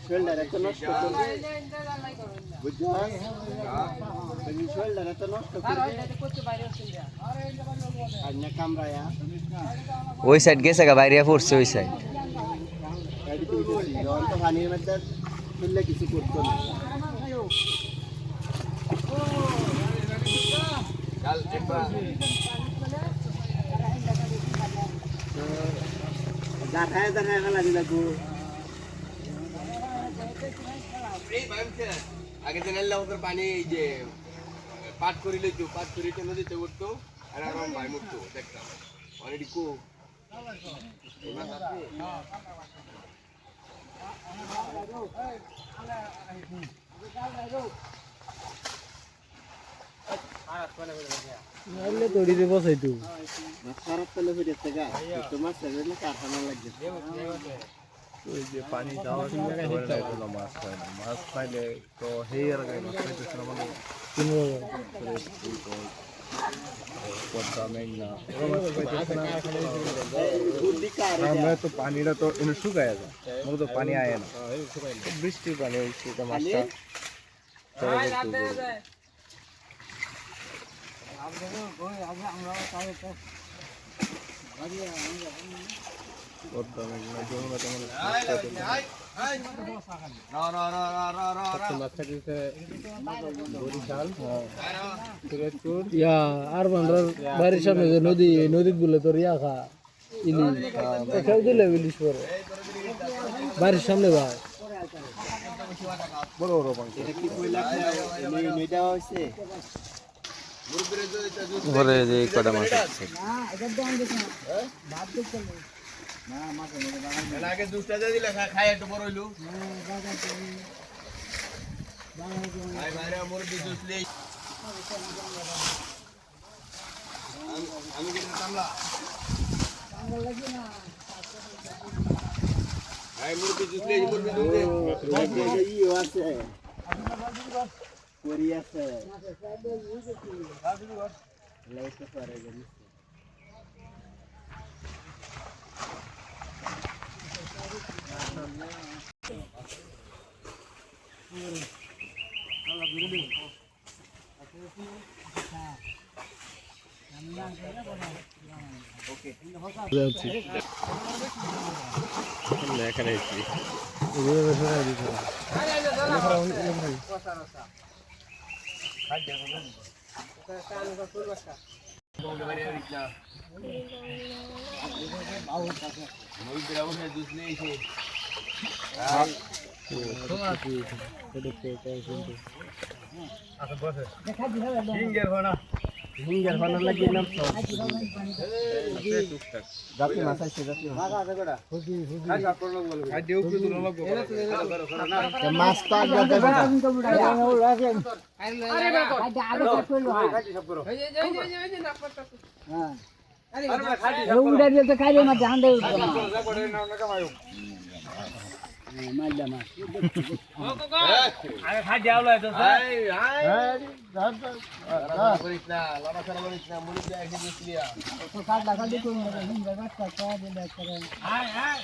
shoulder এত নষ্ট করবে বুঝছো শোল্ডার এত নষ্ট করবে আর না কামরায়া ওই সাইড গেছে গা বাইরে পড়ছে ওই সাইড তো পানির মধ্যে ফেললে কিছু করতো না দেখায় দেখায় ফেলা দিলা গো আগে যে নাল্লা ওদের পানি এই যে পাট করিলে তো পাট করিতে নদীতে উঠতো আর আরাম ভাই মুক্ত দেখতাম অলরেডি কো তড়িতে বসাই তো খারাপ পেলে ফিরেছে গা তোমার সেভেন কারখানা লাগছে ওই যে পানি যাওয়া মাছ পায় না মাছ পাইলে তো সেই আর নষ্ট হইতেছে না মানে পদ্মা মেঘনা আমরা তো পানিটা তো এনে শুকায় যায় মনে তো পানি আয় না বৃষ্টির পানি সেটা মাছটা পদ্মা মেঘনা যমুনা তেমন আর বান্দার বাড়ির সামনে যে নদী এই নদীত বলে তোর ইয়া খা ইলিশ কোথাও দিলে ইলিশ পরে বাড়ির সামনে ভাই বড় বড় পানি ঘরে যে কটা মাছ আছে আগে দুধটা দিয়ে দিলে খাই একটু বড় হইলো ভাই ভাইরা মুরগি জুস নেই আমি কিন্তু কামলা ভাই মুরগি জুস নেই মুরগি জুস নেই ইও আছে করি আছে লাইট করে গেল এখানে জুস নেই হিঙ্গের বানা লাগিয়ে নাম তো জাতি মাছ আছে জাতি মাছ মাছ তো আগে দেবে উড়ে দিতে খাইলে না জান দেবে মাইলা মাছ আরে খাই যাওলা তো এই করিস না লড়া ছাড়া করিস না মুরগি এসে দিছিলিয়া তো কাট লাগা দি কোন না হিঙ্গা কাট কাট দে দেখ করে আয় আয়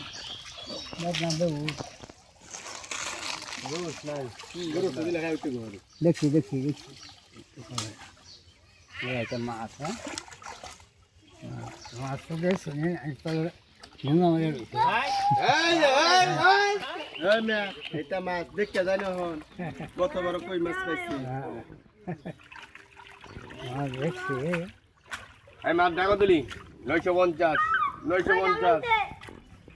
না দেবো গুরুস নাই গুরুস দিলে খাই উঠতে ঘরে দেখি দেখি দেখি এটা মাছ হ্যাঁ মাছ তো দেখছি একটা মুঙ্গা মাছ এই না এটা মাছ দেখতে জানো হন কত বড় কই মাছ পাইছি মাছ দেখছি এই মাছ ডাকো দিলি 950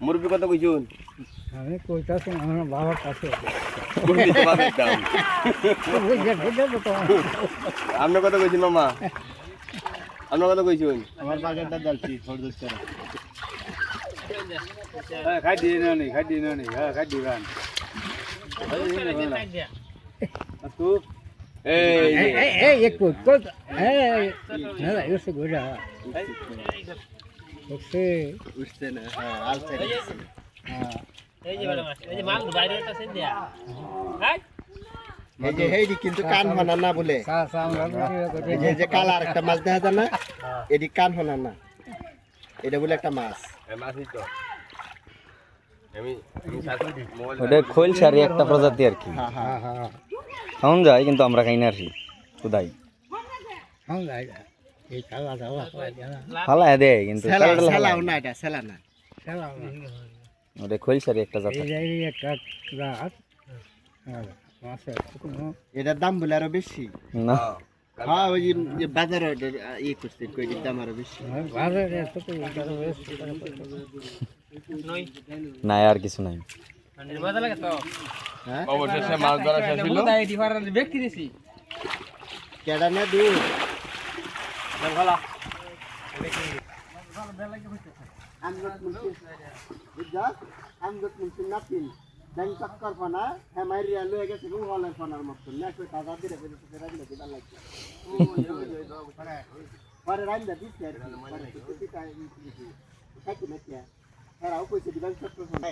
মুরগি কত কইছুন আমি কইতাছি আমার বাবার কাছে আপনি কত কইছেন মামা আপনি কত কইছুন আমার বাগেরটা ডালছি ছোট দোষ করে হ্যাঁ খাই দিয়ে না খাই দিয়ে না হ্যাঁ খাই দিবান তু এই এই এক কত এই না এসে গোড়া ওকে উঠছে না হ্যাঁ আলতে হ্যাঁ এই যে বড় মাছ এই যে মাল বাইরেটা সেন দেয়া হ্যাঁ এই যে হেডি কিন্তু কান হনা না বলে এই যে কালার একটা মাছ দেখা যায় না এডি কান হনা না এটা বলে একটা মাছ এই মাছই তো আমি মোবাইল ওটা খোল সারি একটা প্রজাতি আর কি হ্যাঁ হ্যাঁ খাওন যায় কিন্তু আমরা খাই না আর কি খুদাই হ্যাঁ যাই এই কালা দাওয়া ফালা দেয় কিন্তু সেলাও না এটা সেলা না সেলাও না ওটা খোল সারি একটা জাত এই যাই একটা রাত মাছে কোনো এটার দাম বলে আরো বেশি না হ্যাঁ ওই যে বাজারে ওটা ইয়ে করছে কইটির দাম আরো বেশি বাজারে তো কই এটা বেশি নই নাই আর কিছু নাই মজা লাগে তো অবশেষে মাছ ধরা শেষ হলো ব্যক্তি দিছি কেডা না দূর ভালো আমগত মুন্সি নাপিল দাই চক্কর ফনা হ্যাঁ মাইরিয়া লয়ে গেছে গো হলের ফনার মতন না কই দাদা দিরে কই তো রাখলে দিবা লাগছে পরে রাইন্দা দিছে আর পরে কিছু কাই খাইতে না কি এরাও কইছে দিবা চক্কর ফনা